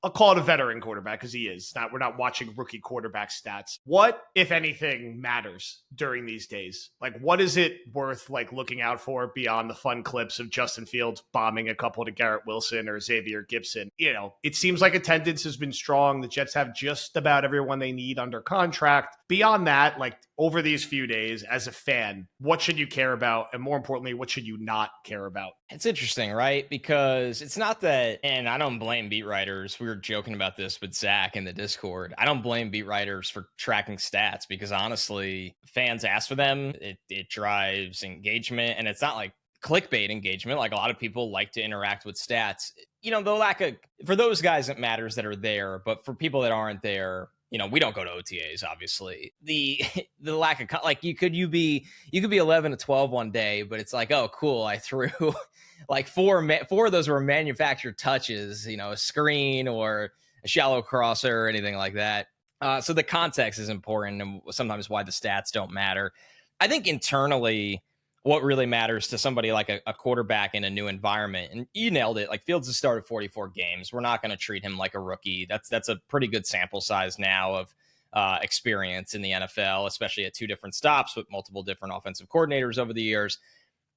I'll call it a veteran quarterback because he is. We're not watching rookie quarterback stats. What, if anything, matters during these days? Like, what is it worth like looking out for beyond the fun clips of Justin Fields bombing a couple to Garrett Wilson or Xavier Gibson? It seems like attendance has been strong. The Jets have just about everyone they need under contract. Beyond that, like over these few days, as a fan, what should you care about? And more importantly, what should you not care about? It's interesting, right? Because it's not that, and I don't blame beat writers. We were joking about this with Zach in the Discord. I don't blame beat writers for tracking stats because honestly, fans ask for them. It drives engagement, and it's not like clickbait engagement. Like a lot of people like to interact with stats. The lack of, for those guys, it matters that are there, but for people that aren't there, we don't go to OTAs, obviously. The the lack of, like, you could be 11 to 12 one day, but it's like, oh, cool, I threw like four of those were manufactured touches, a screen or a shallow crosser or anything like that. So the context is important, and sometimes why the stats don't matter. I think internally, what really matters to somebody like a quarterback in a new environment, and you nailed it. Like Fields has started 44 games. We're not going to treat him like a rookie. That's a pretty good sample size now of experience in the NFL, especially at two different stops with multiple different offensive coordinators over the years.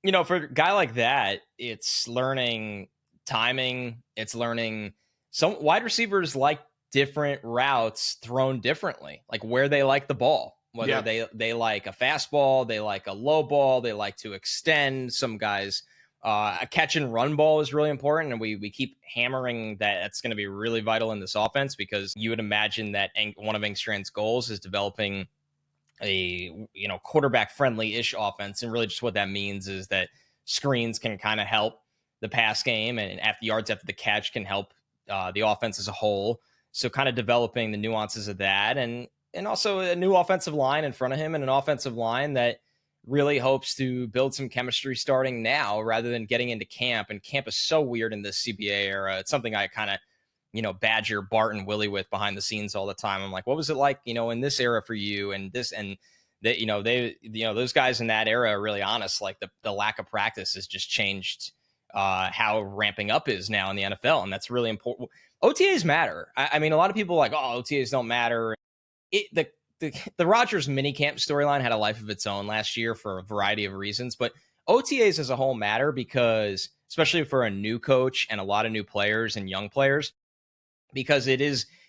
For a guy like that, it's learning timing. It's learning some wide receivers like different routes thrown differently, like where they like the ball, whether they like a fastball, they like a low ball, they like to extend. Some guys, a catch and run ball is really important. And we keep hammering that that's going to be really vital in this offense, because you would imagine that one of Engstrand's goals is developing a quarterback friendly-ish offense, and really just what that means is that screens can kind of help the pass game, and after yards after the catch can help the offense as a whole. So kind of developing the nuances of that, and also a new offensive line in front of him, and an offensive line that really hopes to build some chemistry starting now rather than getting into camp. And camp is so weird in this CBA era. It's something I kind of badger Bart and Willie with behind the scenes all the time. I'm like, what was it like, in this era for you? And this, and that, those guys in that era are really honest. Like the lack of practice has just changed how ramping up is now in the NFL. And that's really important. OTAs matter. I mean, a lot of people are like, oh, OTAs don't matter. The Rodgers minicamp storyline had a life of its own last year for a variety of reasons, but OTAs as a whole matter because, especially for a new coach and a lot of new players and young players, because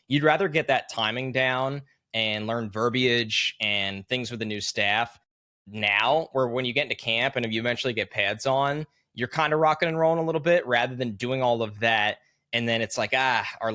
you'd rather get that timing down and learn verbiage and things with the new staff now, where when you get into camp and if you eventually get pads on, you're kind of rocking and rolling a little bit rather than doing all of that. And then it's like, our